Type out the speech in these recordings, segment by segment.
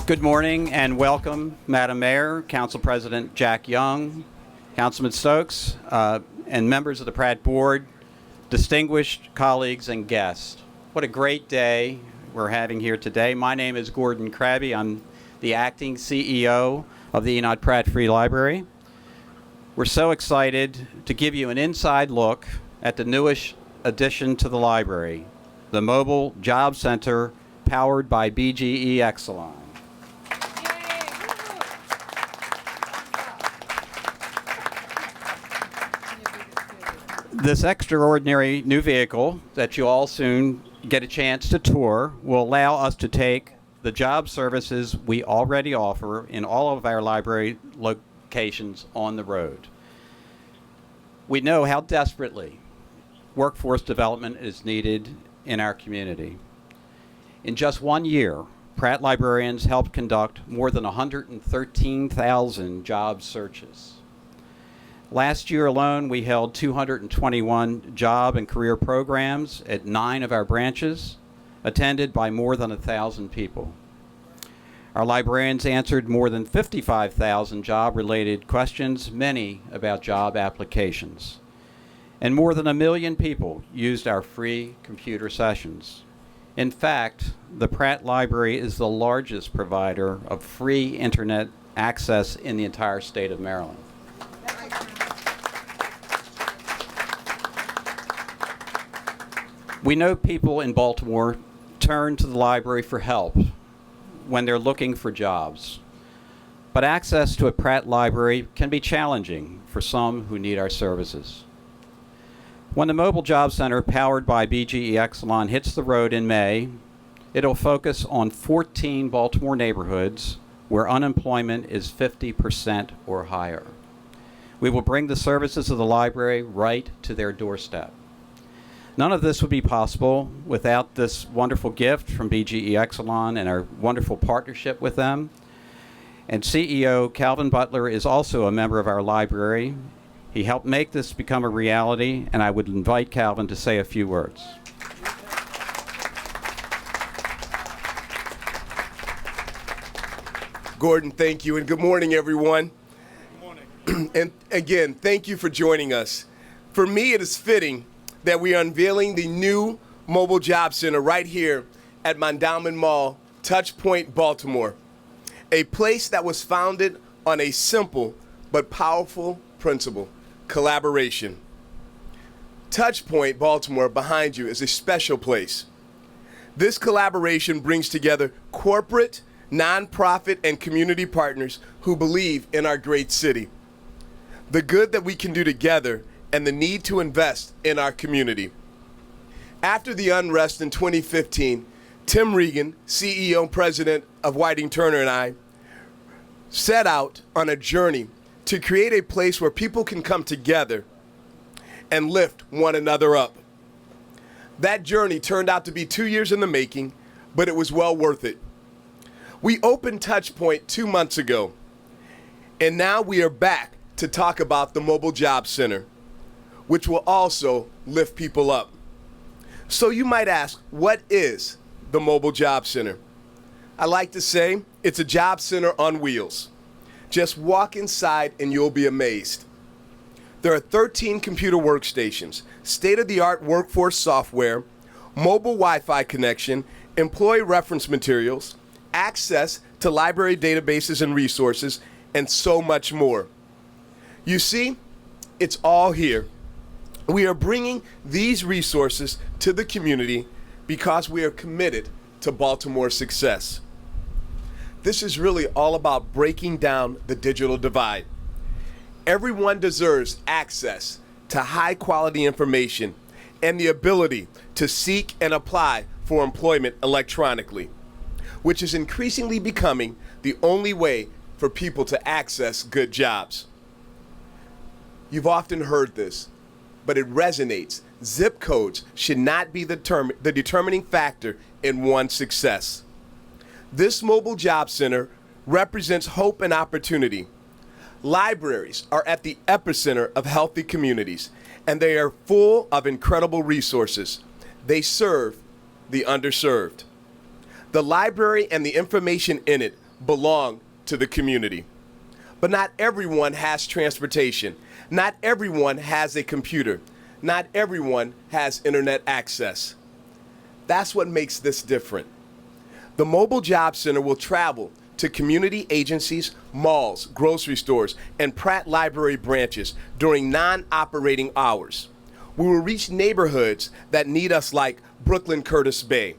Good morning and welcome, Madam Mayor, Council President Jack Young, Councilman Stokes, and members of the Pratt Board, distinguished colleagues and guests. What a great day we're having here today. My name is Gordon Krabbe. I'm the acting CEO of the Enoch Pratt Free Library. We're so excited to give you an inside look at the newest addition to the library, the Mobile Job Center powered by BGE Exelon. This extraordinary new vehicle that you all soon get a chance to tour will allow us to take the job services we already offer in all of our library locations on the road. We know how desperately workforce development is needed in our community. In just 1 year, Pratt librarians helped conduct more than 113,000 job searches. Last year alone, we held 221 job and career programs at 9 of our branches, attended by more than 1,000 people. Our librarians answered more than 55,000 job-related questions, many about job applications. And more than 1 million people used our free computer sessions. In fact, the Pratt Library is the largest provider of free internet access in the entire state of Maryland. We know people in Baltimore turn to the library for help when they're looking for jobs. But access to a Pratt Library can be challenging for some who need our services. When the Mobile Job Center powered by BGE Exelon hits the road in May, it'll focus on 14 Baltimore neighborhoods where unemployment is 50% or higher. We will bring the services of the library right to their doorstep. None of this would be possible without this wonderful gift from BGE Exelon and our wonderful partnership with them. And CEO Calvin Butler is also a member of our library. He helped make this become a reality, and I would invite Calvin to say a few words. Gordon, thank you, and good morning, everyone. Good morning. And again, thank you for joining us. For me, it is fitting that we are unveiling the new Mobile Job Center right here at Mondawmin Mall, Touchpoint, Baltimore, a place that was founded on a simple but powerful principle: collaboration. Touchpoint, Baltimore, behind you, is a special place. This collaboration brings together corporate, nonprofit, and community partners who believe in our great city, the good that we can do together, and the need to invest in our community. After the unrest in 2015, Tim Regan, CEO and president of Whiting Turner, and I set out on a journey to create a place where people can come together and lift one another up. That journey turned out to be 2 years in the making, but it was well worth it. We opened Touchpoint 2 months ago, and now we are back to talk about the Mobile Job Center, which will also lift people up. So you might ask, what is the Mobile Job Center? I like to say it's a job center on wheels. Just walk inside and you'll be amazed. There are 13 computer workstations, state-of-the-art workforce software, mobile Wi-Fi connection, employee reference materials, access to library databases and resources, and so much more. You see, it's all here. We are bringing these resources to the community because we are committed to Baltimore's success. This is really all about breaking down the digital divide. Everyone deserves access to high-quality information and the ability to seek and apply for employment electronically, which is increasingly becoming the only way for people to access good jobs. You've often heard this, but it resonates. Zip codes should not be the determining factor in one's success. This Mobile Job Center represents hope and opportunity. Libraries are at the epicenter of healthy communities, and they are full of incredible resources. They serve the underserved. The library and the information in it belong to the community. But not everyone has transportation. Not everyone has a computer. Not everyone has internet access. That's what makes this different. The Mobile Job Center will travel to community agencies, malls, grocery stores, and Pratt Library branches during non-operating hours. We will reach neighborhoods that need us like Brooklyn Curtis Bay,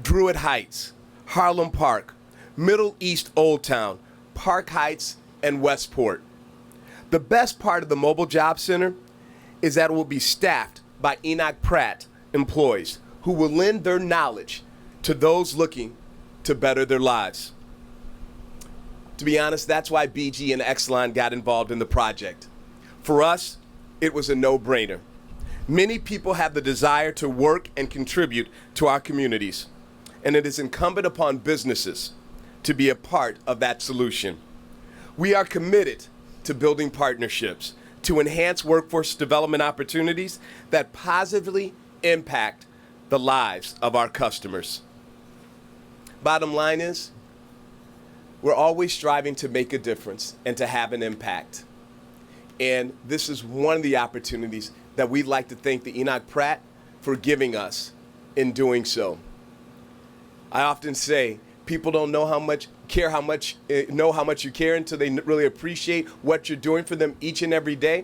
Druid Heights, Harlem Park, Middle East Old Town, Park Heights, and Westport. The best part of the Mobile Job Center is that it will be staffed by Enoch Pratt employees who will lend their knowledge to those looking to better their lives. To be honest, that's why BG and Exelon got involved in the project. For us, it was a no-brainer. Many people have the desire to work and contribute to our communities, and it is incumbent upon businesses to be a part of that solution. We are committed to building partnerships to enhance workforce development opportunities that positively impact the lives of our customers. Bottom line is, we're always striving to make a difference and to have an impact. And this is one of the opportunities that we'd like to thank the Enoch Pratt for giving us in doing so. I often say, people don't know how much you care until they really appreciate what you're doing for them each and every day.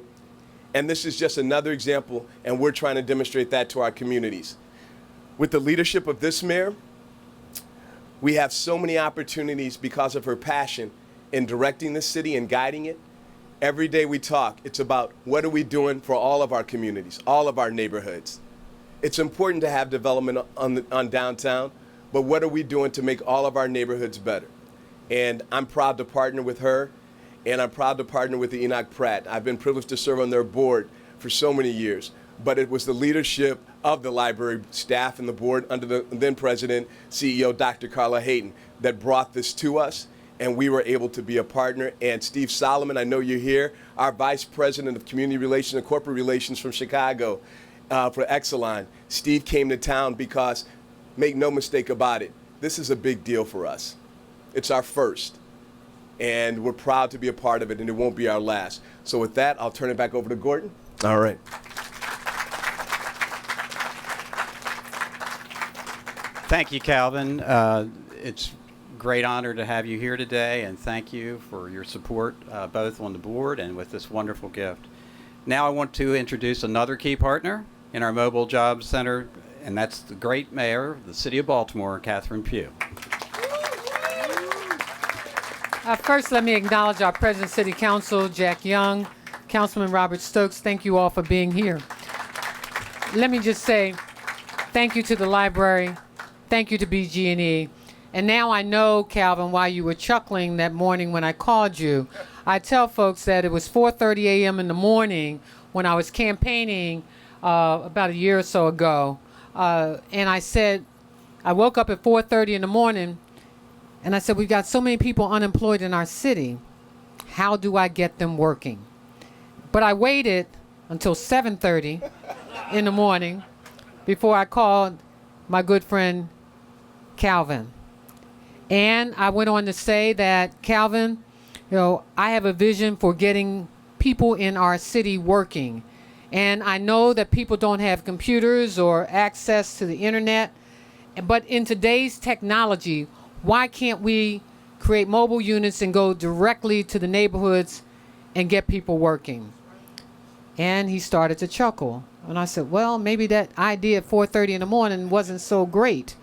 And this is just another example, and we're trying to demonstrate that to our communities. With the leadership of this mayor, we have so many opportunities because of her passion in directing the city and guiding it. Every day we talk, it's about what are we doing for all of our communities, all of our neighborhoods. It's important to have development on downtown, but what are we doing to make all of our neighborhoods better? And I'm proud to partner with her, and I'm proud to partner with the Enoch Pratt. I've been privileged to serve on their board for so many years, but it was the leadership of the library staff and the board under the then president, CEO Dr. Carla Hayden, that brought this to us, and we were able to be a partner. And Steve Solomon, I know you're here, our vice president of community relations and corporate relations from Chicago for Exelon. Steve came to town because, make no mistake about it, this is a big deal for us. It's our first, and we're proud to be a part of it, and it won't be our last. So with that, I'll turn it back over to Gordon. All right. Thank you, Calvin. It's a great honor to have you here today, and thank you for your support both on the board and with this wonderful gift. Now I want to introduce another key partner in our Mobile Job Center, and that's the great mayor of the city of Baltimore, Catherine Pugh. First, let me acknowledge our President City Council, Jack Young, Councilman Robert Stokes. Thank you all for being here. Let me just say thank you to the library. Thank you to BG&E. And now I know, Calvin, why you were chuckling that morning when I called you. I tell folks that it was 4:30 a.m. in the morning when I was campaigning about a year or so ago. And I said, I woke up at 4:30 in the morning, and I said, we've got so many people unemployed in our city. How do I get them working? But I waited until 7:30 in the morning before I called my good friend Calvin. And I went on to say that, Calvin, I have a vision for getting people in our city working. And I know that people don't have computers or access to the internet. But in today's technology, why can't we create mobile units and go directly to the neighborhoods and get people working? And he started to chuckle. And I said, well, maybe that idea at 4:30 in the morning wasn't so great.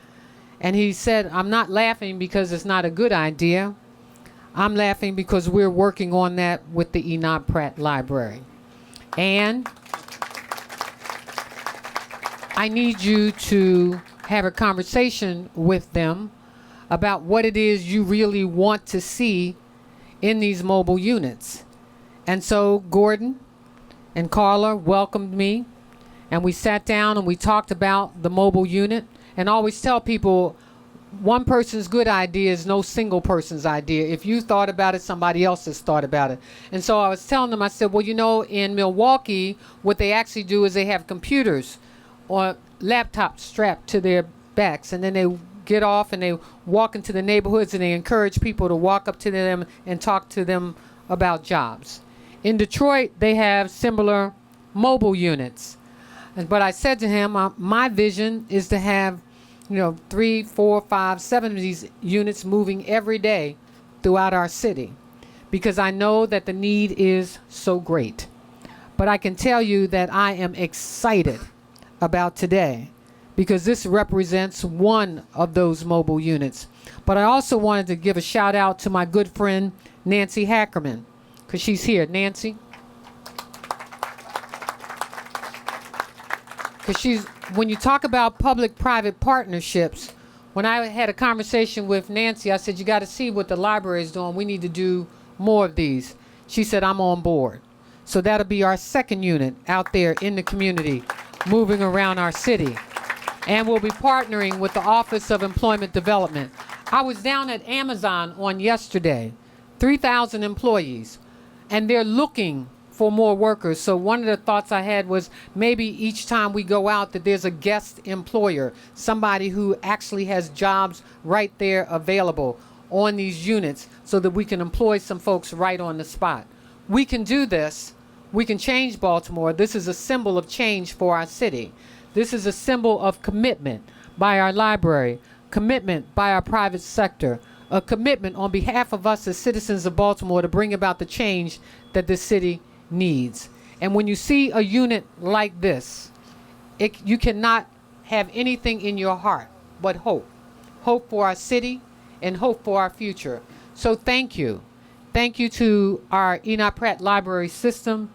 And he said, I'm not laughing because it's not a good idea. I'm laughing because we're working on that with the Enoch Pratt Library. And I need you to have a conversation with them about what it is you really want to see in these mobile units. And so Gordon and Carla welcomed me, and we sat down and we talked about the mobile unit. And I always tell people, one person's good idea is no single person's idea. If you thought about it, somebody else has thought about it. And so I was telling them, I said, well, in Milwaukee, what they actually do is they have computers or laptops strapped to their backs, and then they get off and they walk into the neighborhoods and they encourage people to walk up to them and talk to them about jobs. In Detroit, they have similar mobile units. But I said to him, my vision is to have, 3, 4, 5, 7 of these units moving every day throughout our city, because I know that the need is so great. But I can tell you that I am excited about today, because this represents one of those mobile units. But I also wanted to give a shout out to my good friend Nancy Hackerman, because she's here. Nancy? Because when you talk about public-private partnerships, when I had a conversation with Nancy, I said, you got to see what the library is doing. We need to do more of these. She said, I'm on board. So that'll be our second unit out there in the community, moving around our city. And we'll be partnering with the Office of Employment Development. I was down at Amazon on yesterday, 3,000 employees, and they're looking for more workers. So one of the thoughts I had was maybe each time we go out that there's a guest employer, somebody who actually has jobs right there available on these units so that we can employ some folks right on the spot. We can do this. We can change Baltimore. This is a symbol of change for our city. This is a symbol of commitment by our library, commitment by our private sector, a commitment on behalf of us as citizens of Baltimore to bring about the change that this city needs. And when you see a unit like this, you cannot have anything in your heart but hope. Hope for our city and hope for our future. So thank you. Thank you to our Enoch Pratt Library system.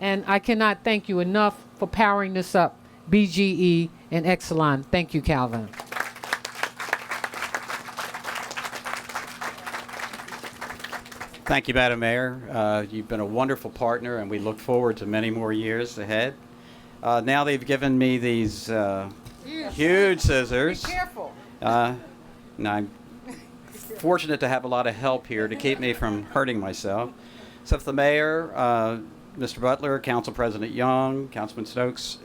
And I cannot thank you enough for powering this up, BGE and Exelon. Thank you, Calvin. Thank you, Madam Mayor. You've been a wonderful partner, and we look forward to many more years ahead. Now they've given me these huge scissors. Be careful. And I'm fortunate to have a lot of help here to keep me from hurting myself. So if the mayor, Mr. Butler, Council President Young, Councilman Stokes,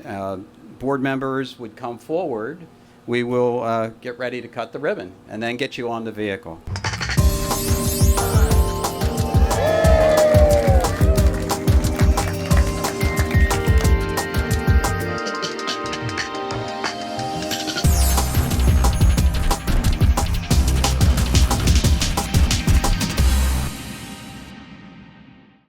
board members would come forward, we will get ready to cut the ribbon and then get you on the vehicle.